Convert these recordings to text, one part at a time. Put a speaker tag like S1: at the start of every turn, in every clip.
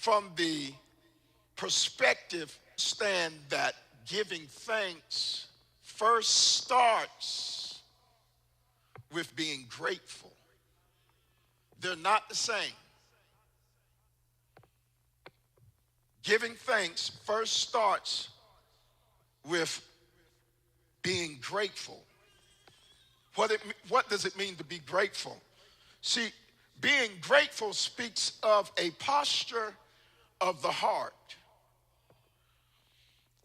S1: from the perspective stand that giving thanks first starts with being grateful. They're not the same. Giving thanks first starts with being grateful. What does it mean to be grateful? See, being grateful speaks of a posture of the heart.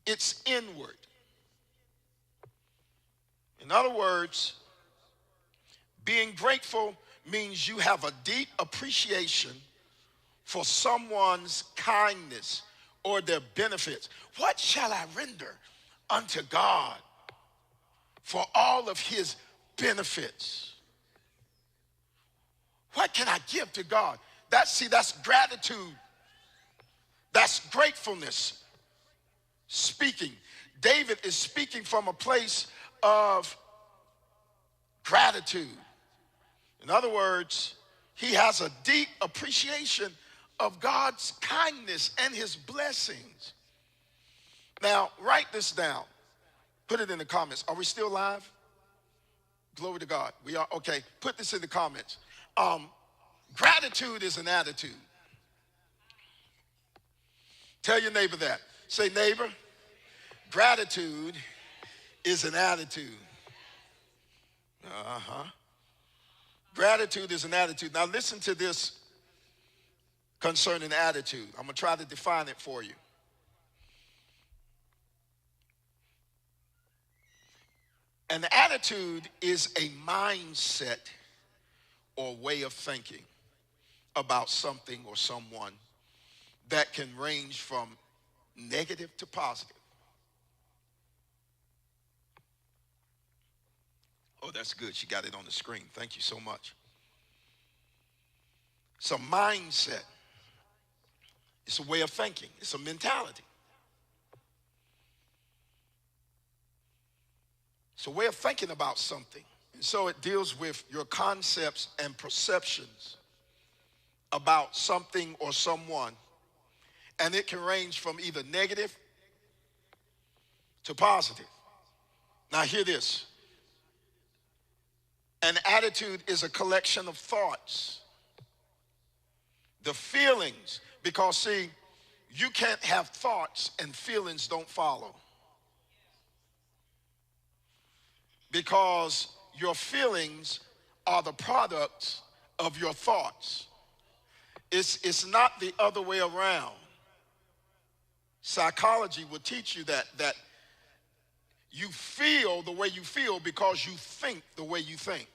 S1: It's inward. In other words, being grateful means you have a deep appreciation for someone's kindness or their benefits. What shall I render unto God for all of his benefits? What can I give to God? That's gratitude. That's gratefulness speaking. David is speaking from a place of gratitude. In other words, he has a deep appreciation of God's kindness and his blessings. Now, write this down. Put it in the comments. Are we still live? Glory to God. We are. Okay, put this in the comments. Gratitude is an attitude. Tell your neighbor that. Say, neighbor, gratitude is an attitude. Gratitude is an attitude. Now listen to this concerning attitude. I'm going to try to define it for you. An attitude is a mindset or way of thinking about something or someone that can range from negative to positive. Oh, that's good. She got it on the screen. Thank you so much. It's a mindset. It's a way of thinking. It's a mentality. It's a way of thinking about something. And so it deals with your concepts and perceptions about something or someone. And it can range from either negative to positive. Now hear this. An attitude is a collection of thoughts. The feelings, because see, you can't have thoughts and feelings don't follow. Because your feelings are the products of your thoughts. It's not the other way around. Psychology will teach you that you feel the way you feel because you think the way you think.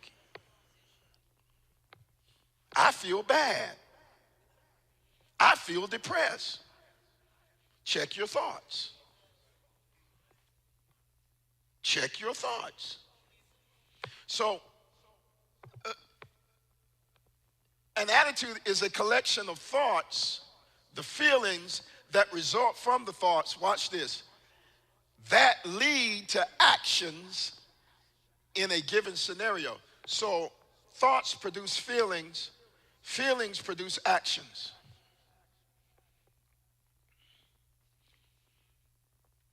S1: I feel bad. I feel depressed. Check your thoughts. Check your thoughts. So, an attitude is a collection of thoughts, the feelings that result from the thoughts, watch this, that lead to actions in a given scenario. So, thoughts produce feelings, feelings produce actions.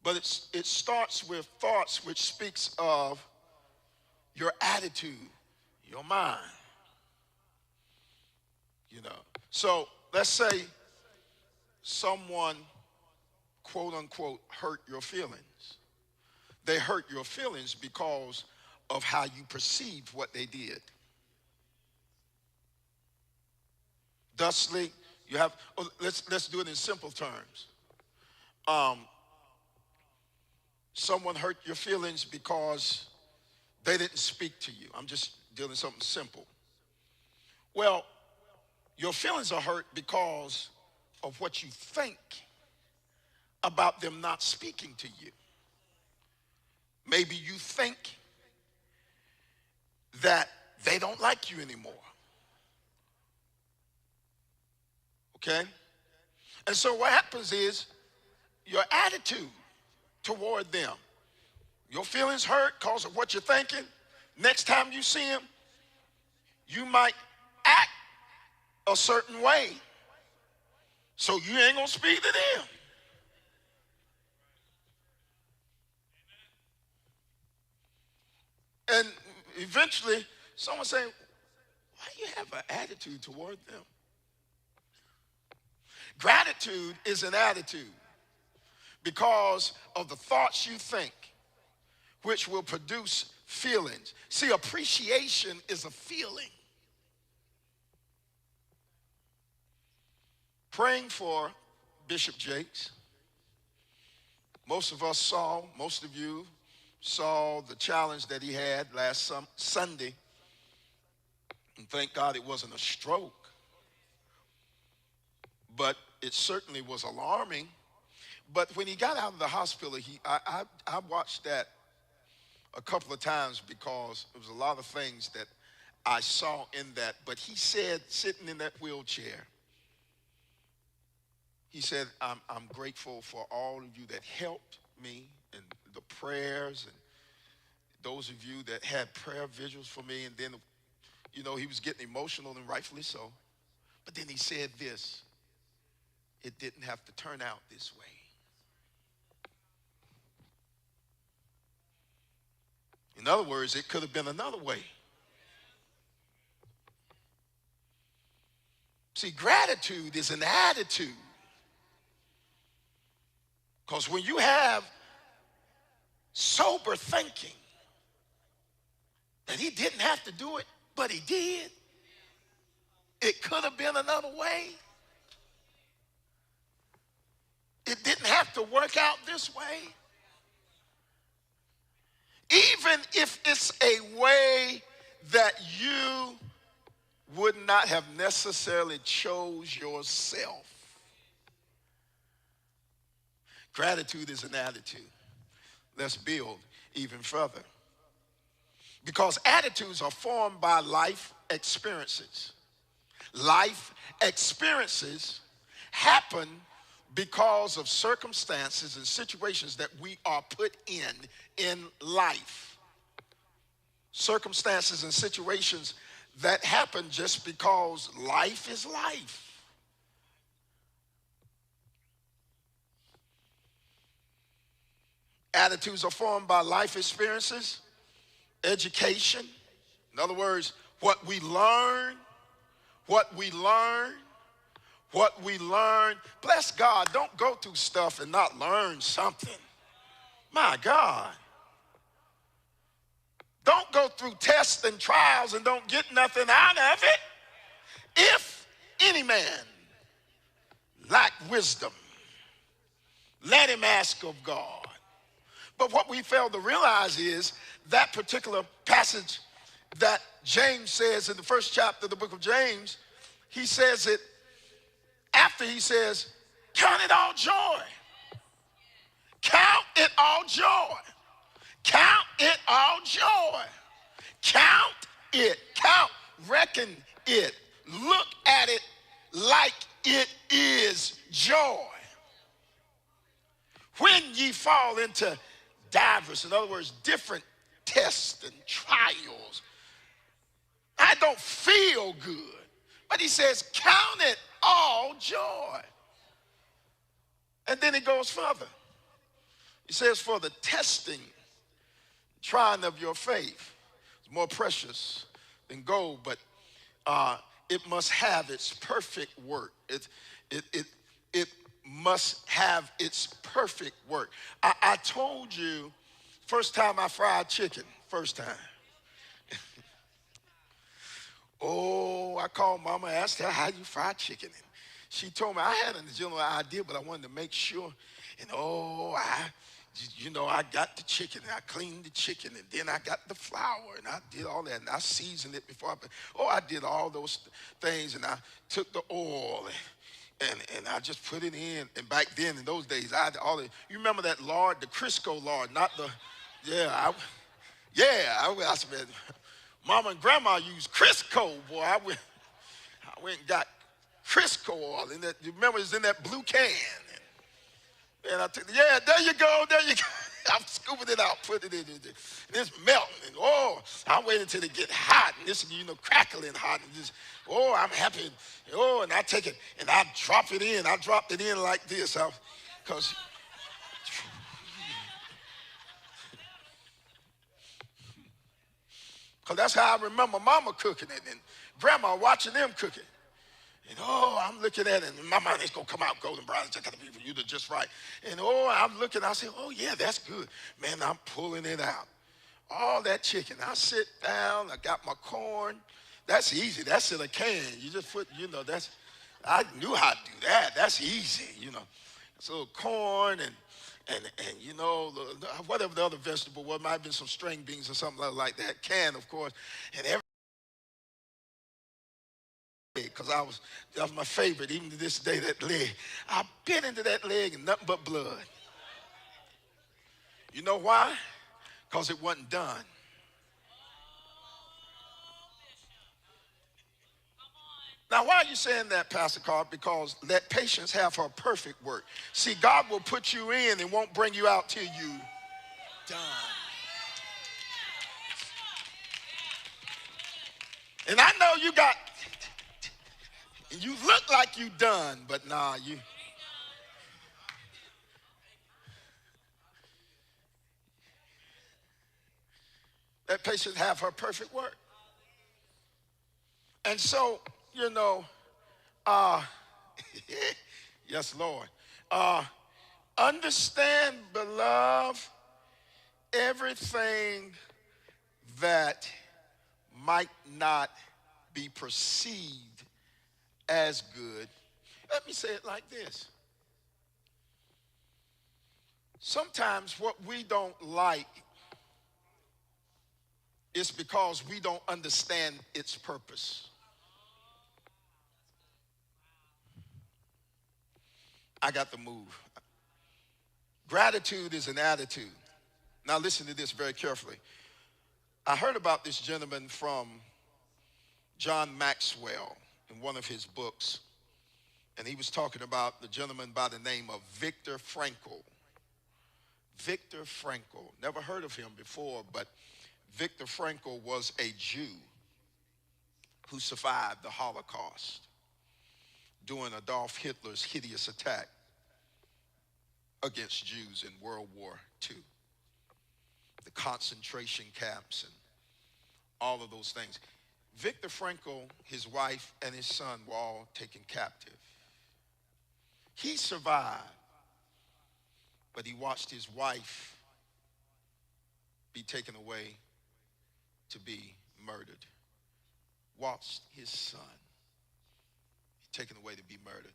S1: But it starts with thoughts, which speaks of your attitude, your mind. You know. So let's say someone, quote unquote, hurt your feelings. They hurt your feelings because of how you perceived what they did. Thusly, you have, let's do it in simple terms. Someone hurt your feelings because they didn't speak to you. I'm just dealing with something simple. Well, your feelings are hurt because of what you think about them not speaking to you. Maybe you think that they don't like you anymore. Okay? And so what happens is your attitude toward them. Your feelings hurt because of what you're thinking. Next time you see them, you might act a certain way. So you ain't going to speak to them. And eventually, someone say, why do you have an attitude toward them? Gratitude is an attitude because of the thoughts you think, which will produce feelings. See, appreciation is a feeling. Praying for Bishop Jakes. Most of you saw the challenge that he had last Sunday. And thank God it wasn't a stroke. But it certainly was alarming. But when he got out of the hospital, I watched that a couple of times because there was a lot of things that I saw in that. But he said, sitting in that wheelchair, he said, I'm grateful for all of you that helped me and the prayers and those of you that had prayer vigils for me. And then, you know, he was getting emotional, and rightfully so. But then he said this, it didn't have to turn out this way. In other words, it could have been another way. See, gratitude is an attitude. Because when you have sober thinking that he didn't have to do it, but he did, it could have been another way. It didn't have to work out this way. Even if it's a way that you would not have necessarily chose yourself. Gratitude is an attitude. Let's build even further. Because attitudes are formed by life experiences. Life experiences happen because of circumstances and situations that we are put in life. Circumstances and situations that happen just because life is life. Attitudes are formed by life experiences, education. In other words, what we learn. Bless God, don't go through stuff and not learn something. My God. Don't go through tests and trials and don't get nothing out of it. If any man lack wisdom, let him ask of God. But what we fail to realize is that particular passage that James says in the first chapter of the book of James, he says it after he says, count it all joy. Count it all joy. Count it all joy. Count it. Count, reckon it. Look at it like it is joy. When ye fall into diverse, in other words, different tests and trials. I don't feel good. But he says, count it all joy. And then he goes further. He says, for the testing, trying of your faith is more precious than gold, but it must have its perfect work. It must have its perfect work. I told you, first time I fried chicken, first time. Oh, I called Mama, asked her, how you fry chicken? And she told me, I had a general idea, but I wanted to make sure. And I got the chicken, and I cleaned the chicken, and then I got the flour, and I did all that, and I seasoned it before I did all those things, and I took the oil, and I just put it in. And back then, in those days, I had all the, you remember that lard, the Crisco lard, not the, I said, Mama and Grandma used Crisco, boy. I went and got Crisco oil, and that, you remember it's in that blue can. And I took, there you go. I'm scooping it out, putting it in there. And it's melting. And oh, I'm waiting until it get hot. And this, crackling hot. And just, oh, I'm happy. And, oh, and I take it and I drop it in. I dropped it in like this. Because that's how I remember Mama cooking it and Grandma watching them cooking. And oh, I'm looking at it, and my mind is gonna come out golden brown. It's just gotta be for you to just right. And oh, I'm looking, I say, oh yeah, that's good. Man, I'm pulling it out. All that chicken. I sit down, I got my corn. That's easy. That's in a can. You just put, I knew how to do that. That's easy. So corn and whatever the other vegetable was, might have been some string beans or something like that. Can, of course, and every because that was my favorite, even to this day, that leg. I bit into that leg and nothing but blood. You know why? Because it wasn't done. Now, why are you saying that, Pastor Carr? Because let patience have her perfect work. See, God will put you in and won't bring you out till you done. And I know you look like you done, but nah, let patience have her perfect work. And so, uh, yes, Lord. Understand, beloved, everything that might not be perceived as good. Let me say it like this. Sometimes what we don't like is because we don't understand its purpose. I got to move. Gratitude is an attitude. Now listen to this very carefully. I heard about this gentleman from John Maxwell in one of his books, and he was talking about the gentleman by the name of Viktor Frankl. Viktor Frankl. Never heard of him before, but Viktor Frankl was a Jew who survived the Holocaust during Adolf Hitler's hideous attack against Jews in World War II. The concentration camps and all of those things. Viktor Frankl, his wife, and his son were all taken captive. He survived, but he watched his wife be taken away to be murdered. Watched his son be taken away to be murdered.